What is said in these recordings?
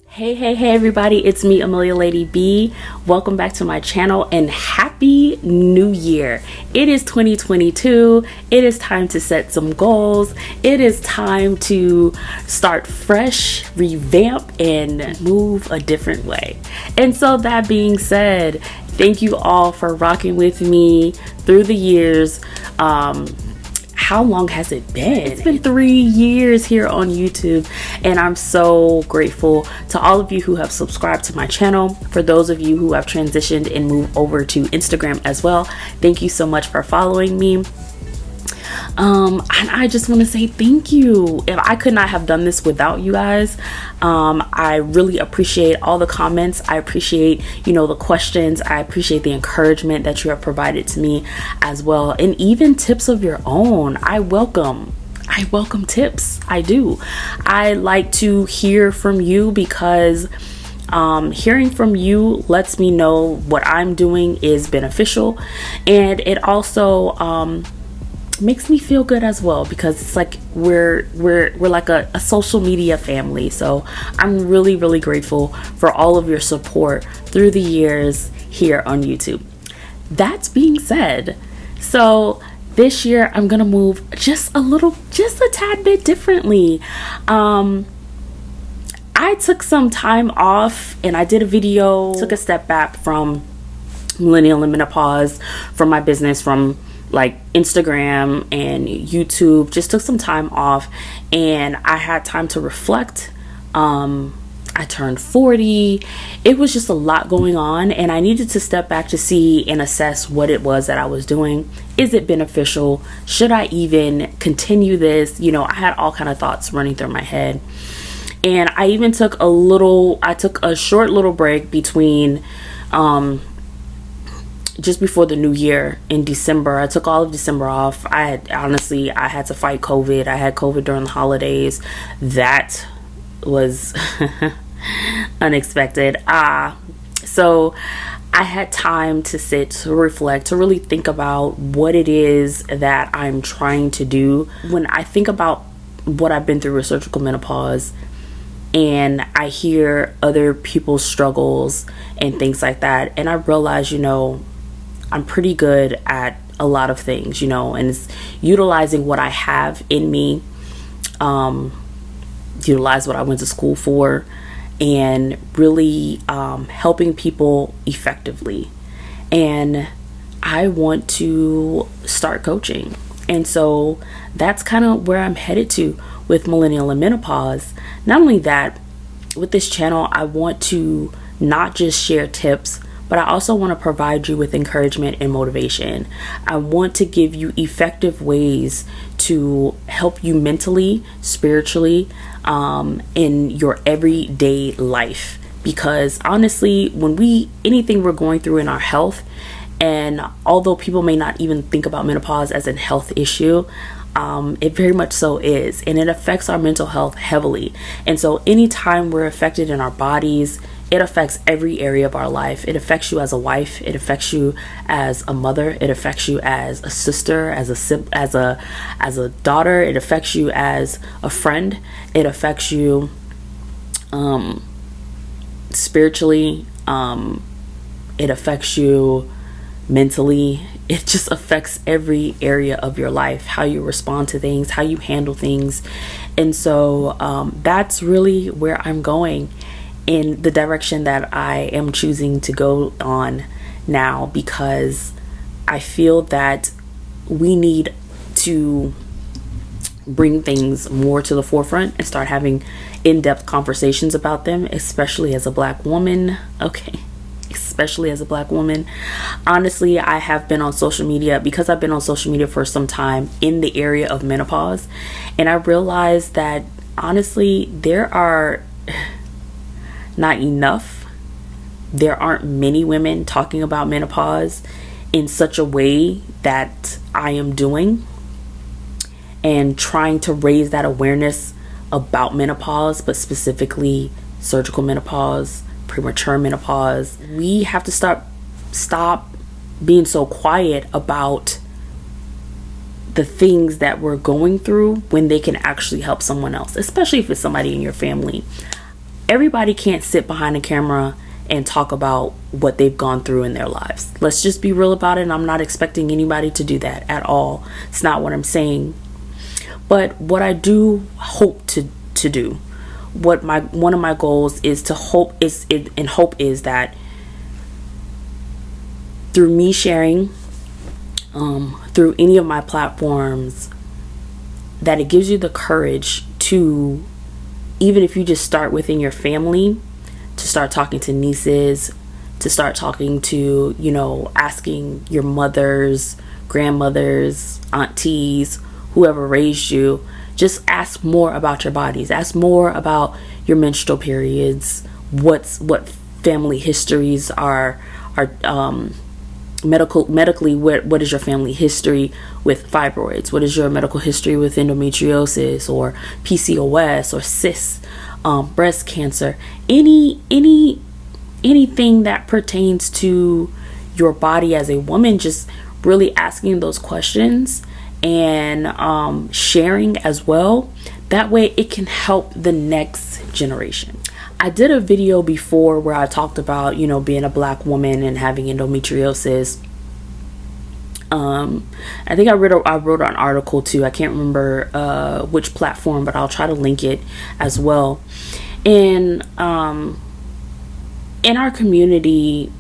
Hey everybody, it's me, Amelia Lady B. Welcome back to my channel and happy new year. It is 2022. It is time to set some goals. It is time to start fresh, revamp, and move a different way. And so that being said, thank you all for rocking with me through the years. How long has it been? It's been 3 years here on YouTube, and I'm so grateful to all of you who have subscribed to my channel. For those of you who have transitioned and moved over to Instagram as well, thank you so much for following me. And I just want to say thank you. If I could not have done this without you guys. I really appreciate all the comments. I appreciate, the questions. I appreciate the encouragement that you have provided to me as well. And even tips of your own. I welcome tips. I do. I like to hear from you because hearing from you lets me know what I'm doing is beneficial, and it also makes me feel good as well, because it's like we're like a social media family. So I'm really grateful for all of your support through the years here on YouTube. That being said, so this year I'm gonna move just a tad bit differently. I took some time off and I did a video, took a step back from millennial and menopause, from my business, from like Instagram and YouTube. Just took some time off and I had time to reflect. I turned 40. It was just a lot going on, and I needed to step back to see and assess what it was that I was doing. Is it beneficial? Should I even continue this? I had all kind of thoughts running through my head. And I even took a short little break between just before the new year in December. I took all of December off. I had to fight COVID. I had COVID during the holidays. That was unexpected. So I had time to sit, to reflect, to really think about what it is that I'm trying to do. When I think about what I've been through with surgical menopause, and I hear other people's struggles and things like that, and I realize, I'm pretty good at a lot of things, and it's utilizing what I have in me, utilize what I went to school for, and really helping people effectively. And I want to start coaching. And so that's kind of where I'm headed to with millennial and menopause. Not only that, with this channel, I want to not just share tips, but I also want to provide you with encouragement and motivation. I want to give you effective ways to help you mentally, spiritually, in your everyday life. Because honestly, anything we're going through in our health, and although people may not even think about menopause as a health issue, it very much so is, and it affects our mental health heavily. And so anytime we're affected in our bodies, it affects every area of our life. It affects you as a wife. It affects you as a mother. It affects you as a sister, as a daughter. It affects you as a friend. It affects you spiritually. It affects you mentally. It just affects every area of your life, how you respond to things, how you handle things. And so that's really where I'm going, in the direction that I am choosing to go on now, because I feel that we need to bring things more to the forefront and start having in-depth conversations about them, especially as a Black woman. Especially as a Black woman. Honestly, I have been on social media, because I've been on social media for some time in the area of menopause, and I realized that honestly, there aren't many women talking about menopause in such a way that I am doing, and trying to raise that awareness about menopause, but specifically surgical menopause, premature menopause. We have to stop being so quiet about the things that we're going through when they can actually help someone else, especially if it's somebody in your family. Everybody can't sit behind a camera and talk about what they've gone through in their lives. Let's just be real about it. And I'm not expecting anybody to do that at all. It's not what I'm saying. But what I do hope to do, one of my goals is to hope is that through me sharing through any of my platforms, that it gives you the courage to, even if you just start within your family, to start talking to nieces, to start talking to, asking your mothers, grandmothers, aunties, whoever raised you. Just ask more about your bodies. Ask more about your menstrual periods. What family histories are medically. What is your family history with fibroids? What is your medical history with endometriosis or PCOS or cysts, breast cancer? Anything that pertains to your body as a woman. Just really asking those questions and sharing as well. That way it can help the next generation. I did a video before where I talked about, being a black woman and having endometriosis. I think I wrote an article too. I can't remember which platform, but I'll try to link it as well. And in our community,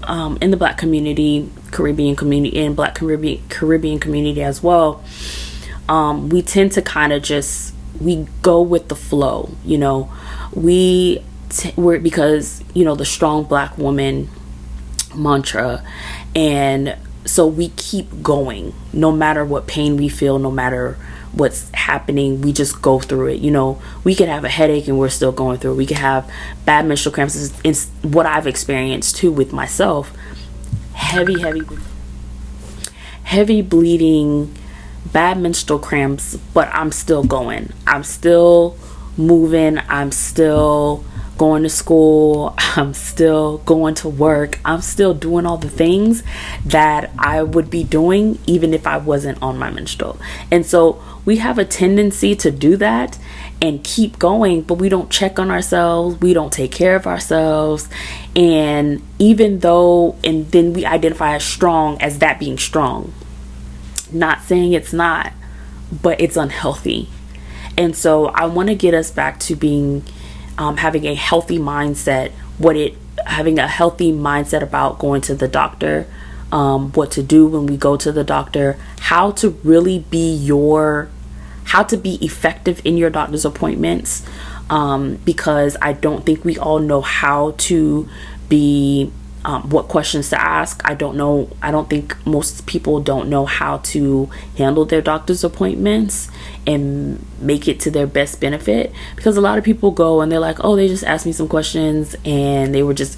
in the black community, Caribbean community, and black Caribbean community as well, we tend to kind of we go with the flow, we're because the strong black woman mantra, and so we keep going no matter what pain we feel, no matter what's happening. We just go through it. We could have a headache and we're still going through it. We could have bad menstrual cramps. It's what I've experienced too with myself. Heavy bleeding, bad menstrual cramps, but I'm still going. I'm still moving. I'm still going to school. I'm still going to work. I'm still doing all the things that I would be doing even if I wasn't on my menstrual. And so we have a tendency to do that and keep going, but we don't check on ourselves. We don't take care of ourselves. And then we identify as strong as that being strong. Not saying it's not, but it's unhealthy. And so I want to get us back to being having a healthy mindset, having a healthy mindset about going to the doctor, what to do when we go to the doctor, how to be effective in your doctor's appointments, because I don't think we all know how to be, what questions to ask. I don't think most people don't know how to handle their doctor's appointments and make it to their best benefit, because a lot of people go and they're like, oh, they just asked me some questions and they were just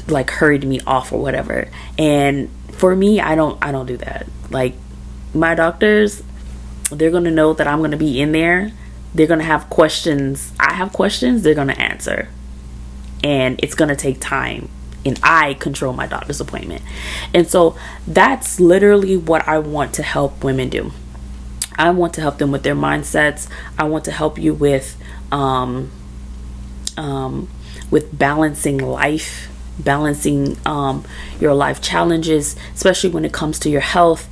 like hurried me off or whatever. And for me, I don't do that. Like, my doctors, they're going to know that I'm going to be in there. They're going to have questions. I have questions they're going to answer, and it's going to take time. And I control my doctor's appointment. And so that's literally what I want to help women do. I want to help them with their mindsets. I want to help you with balancing life, balancing your life challenges, especially when it comes to your health,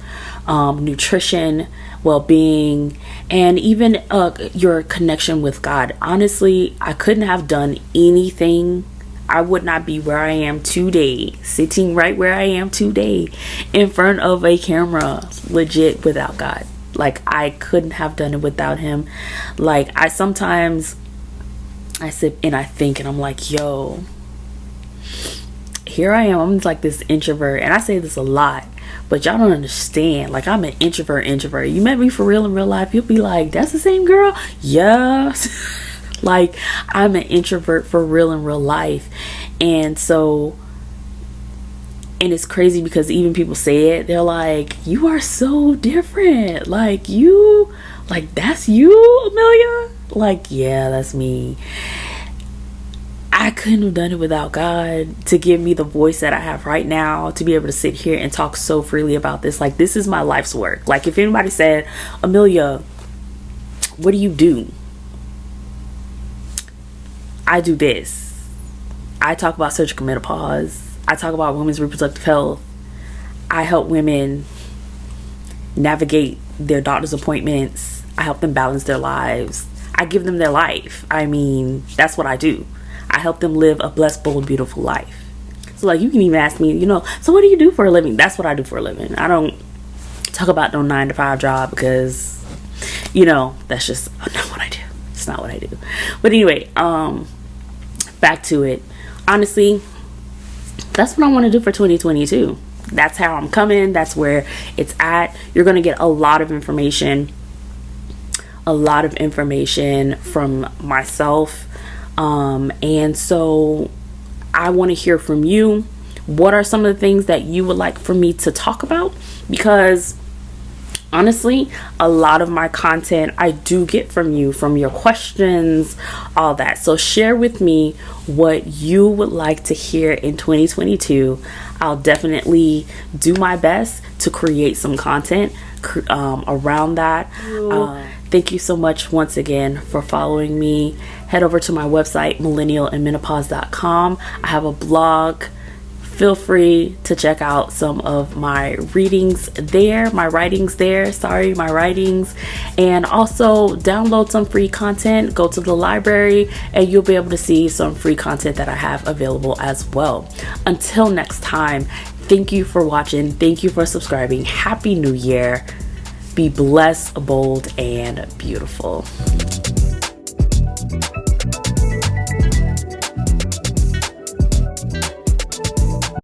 nutrition, well-being, and even your connection with God. Honestly, I couldn't have done anything. I would not be where I am today, sitting right where I am today in front of a camera, legit, without God. Like, I couldn't have done it without him. Like, I sometimes sit and I think, and I'm like, yo, here I am. I'm like this introvert, and I say this a lot, but y'all don't understand. Like, I'm an introvert. You met me for real in real life, you'll be like, that's the same girl? Yeah. Like, I'm an introvert for real in real life. And so, and it's crazy because even people say it, they're like, you are so different. Like, that's you, Amelia? Like, yeah, that's me. I couldn't have done it without God to give me the voice that I have right now, to be able to sit here and talk so freely about this. Like, this is my life's work. Like, if anybody said, Amelia, what do you do? I do this. I talk about surgical menopause. I talk about women's reproductive health. I help women navigate their doctor's appointments. I help them balance their lives. I give them their life. I mean, that's what I do. I help them live a blessed, bold, beautiful life. So, like, you can even ask me, you know, so what do you do for a living? That's what I do for a living. I don't talk about no 9-to-5 job because, you know, that's just not what I do. It's not what I do. But anyway, back to it. Honestly, that's what I want to do for 2022. That's how I'm coming. That's where it's at. You're going to get a lot of information from myself. And so I want to hear from you. What are some of the things that you would like for me to talk about? Because honestly, a lot of my content I do get from you, from your questions, all that. So share with me what you would like to hear in 2022. I'll definitely do my best to create some content around that. Thank you so much once again for following me. Head over to my website, millennialandmenopause.com. I have a blog. Feel free to check out some of my writings there. And also download some free content. Go to the library and you'll be able to see some free content that I have available as well. Until next time, thank you for watching. Thank you for subscribing. Happy New Year. Be blessed, bold, and beautiful.